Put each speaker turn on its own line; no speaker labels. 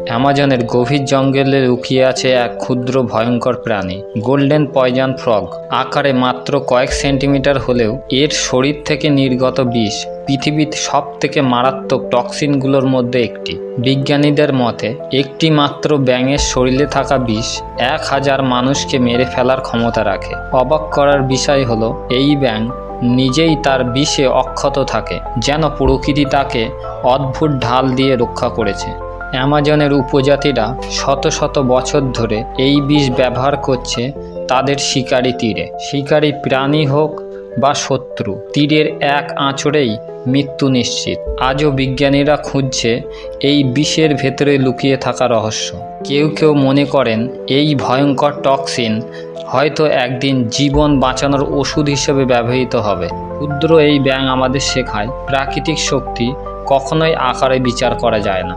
অ্যামাজনের গভীর জঙ্গলে লুকিয়ে আছে এক ক্ষুদ্র ভয়ঙ্কর প্রাণী, গোল্ডেন পয়জন ফ্রগ। আকারে মাত্র কয়েক সেন্টিমিটার হলেও এর শরীর থেকে নির্গত বিষ পৃথিবীর সব থেকে মারাত্মক টক্সিনগুলোর মধ্যে একটি। বিজ্ঞানীদের মতে একটি মাত্র ব্যাঙের শরীরে থাকা বিষ 1000 মানুষকে মেরে ফেলার ক্ষমতা রাখে। অবাক করার বিষয় হলো এই ব্যাঙ নিজেই তার বিষে অক্ষত থাকে, যেন প্রকৃতি তাকে অদ্ভুত ঢাল দিয়ে রক্ষা করেছে। অ্যামাজনের উপজাতিরা শত শত বছর ধরে এই বিষ ব্যবহার করছে তাদের শিকারী তীরে। শিকারী প্রাণী হোক বা শত্রু, তীরের এক আঁচড়েই মৃত্যু নিশ্চিত। আজও বিজ্ঞানীরা খুঁজছে এই বিষের ভেতরে লুকিয়ে থাকা রহস্য। কেউ কেউ মনে করেন এই ভয়ঙ্কর টক্সিন হয়তো একদিন জীবন বাঁচানোর ওষুধ হিসেবে ব্যবহৃত হবে। ক্ষুদ্র এই ব্যাঙ আমাদের শেখায় প্রাকৃতিক শক্তি কখনোই আকারে বিচার করা যায় না।